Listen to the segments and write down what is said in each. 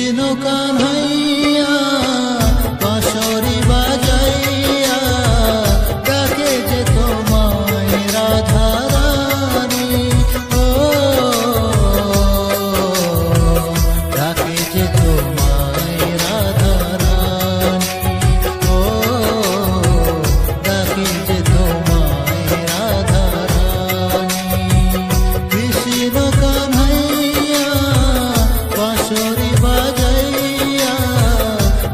কৃষ্ণ কানহাইয়া বাঁশরি বাজাইয়া ডাকে যে তোমায় রাধা রানী, ও ডাকে যে তোমায় রাধা রানী, ও ডাকে যে তোমায় রাধা রানী। কৃষ্ণ কানহাইয়া বাঁশরি বাজাইয়া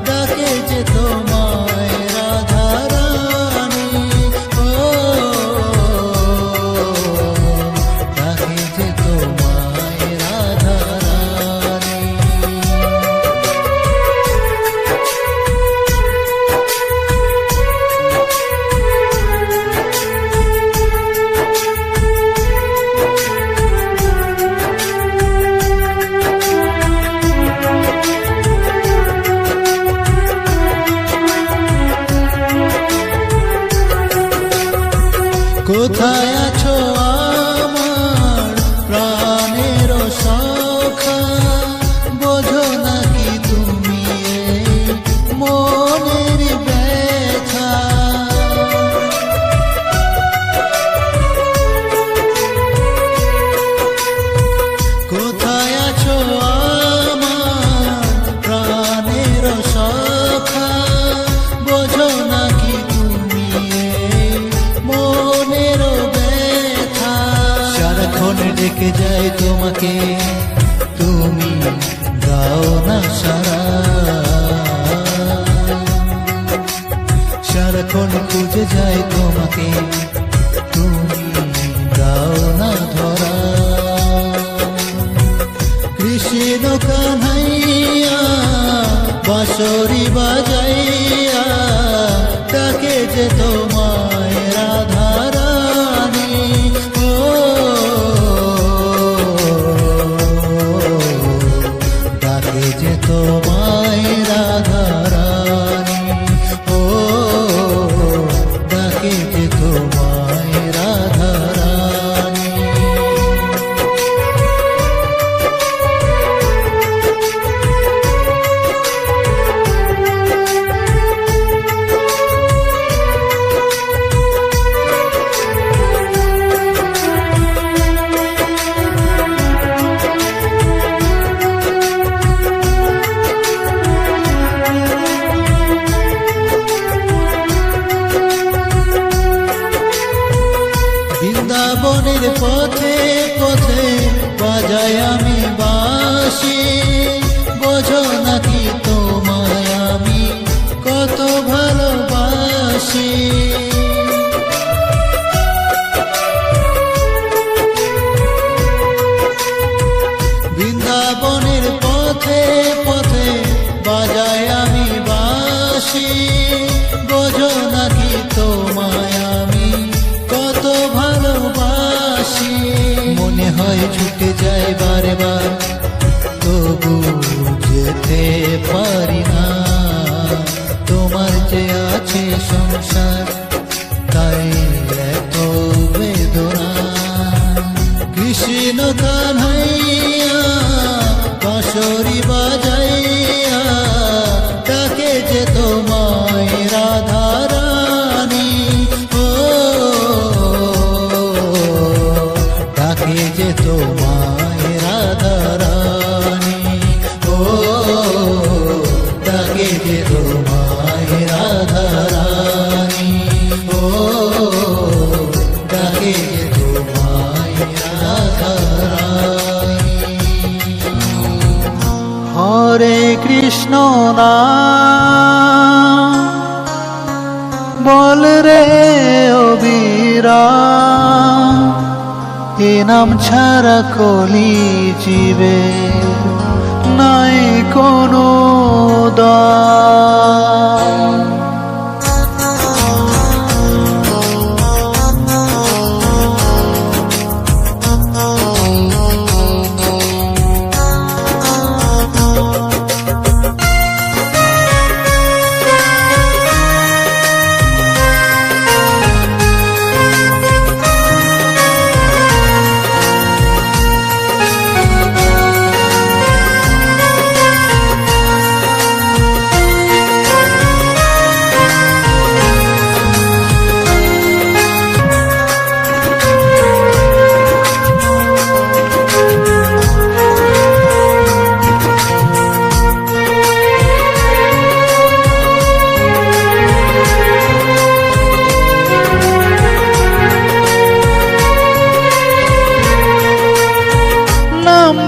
ডাকে যে তোমায় রাধা রানী, ও ডাকে যে তোমায় রাধা রানী। কোথায় আছো আমার প্রাণের সখা, বোঝো নাকি তুমি এই মনের ব্যথা। কোথায় আছো আমার প্রাণের সখা, বোঝো নাকি তুমি এই মনের ব্যথা। সারাক্ষণ ডেকে যাই তোমাকে, তুমি দাও না সারা। সারাক্ষণ খুঁজে যাই তোমাকে, তুমি দাও না ধরা। কৃষ্ণ কানহাইয়া বাঁশরি বাজাইয়া ডাকে যে তোমায় রাধা রানী, ও ডাকে যে তোমায় রাধা রানী, ও ডাকে যে তোমায় রাধা রানী। বৃন্দাবনের পথে পথে বাজাই আমি বাঁশি, বোঝো নাকি তোমায় আমি কত ভালোবাসি। বৃন্দাবনের পথে পথে বাজাই আমি বাঁশি, বোঝো নাকি তোমায় আমি কত ভালোবাসি। মনে হয় ছুটে যায় বারে বার, তবু যেতে পারি না। তোমার যে আছে সংসার, তাই এত বেদনা। কৃষ্ণ কানহাইয়া বাঁশরি বাজাইয়া ডাকে যে তোমায় রাধা রানী, ও ডাকে যে তোমায় রাধা রানী, ও ডাকে যে তোমায় রাধা রানী, ও ডাকে যে তোমায় রাধা রানী। হরে কৃষ্ণ নাম বল রে অবিরা, এ নাম ছাড়া কলি জীবে নাই কোনো দাম।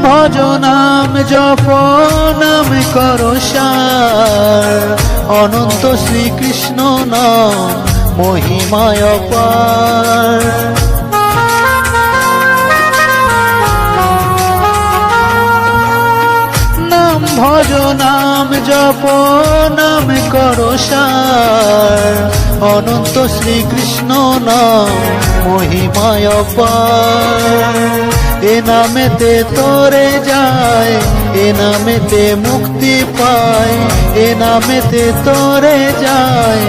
ভজ নাম জপ নাম করো সার, অনন্ত শ্রীকৃষ্ণ নাম মহিমায় অপার। নাম ভজ নাম জপ নাম করো সার, অনন্ত শ্রীকৃষ্ণ নাম মহিমায় অপার। এ নামেতে তোরে যায়, এ নামেতে মুক্তি পায়, এ নামেতে তোরে যায়,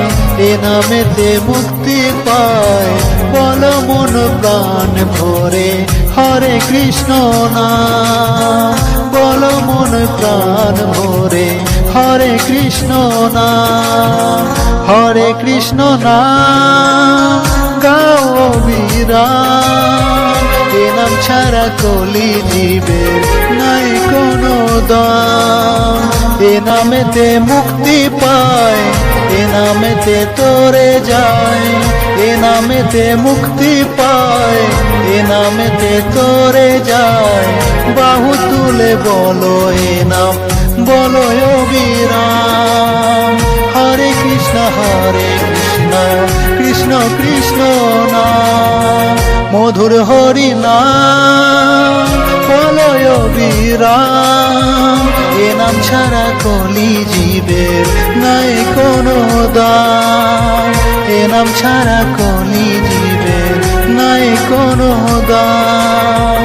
এ নামেতে মুক্তি পায়। বল মন প্রাণ ভরে হরে কৃষ্ণ নাম, বল মন প্রাণ ভরে হরে কৃষ্ণ নাম, হরে কৃষ্ণ নাম গাও অবিরাম। এ নাম ছাড়া কলি জীবের নাই কোনো দাম, এ নামেতে মুক্তি পায়, এ নামেতে তোরে যায়, এ নামেতে মুক্তি পায়, এ নামেতে তোরে যায়। বাহু তুলে বলো এ নাম, বলো অবিরাম। হরে কৃষ্ণ কৃষ্ণ কৃষ্ণ নাম, মধুর হরি নাম বলো অবিরাম। এ নাম ছাড়া কলি জীবের নাই কোনো দাম, এ নাম ছাড়া কলি জীবের নাই কোনো দাম,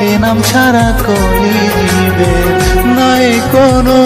এ নাম ছাড়া কলি জীবের নাই কোনো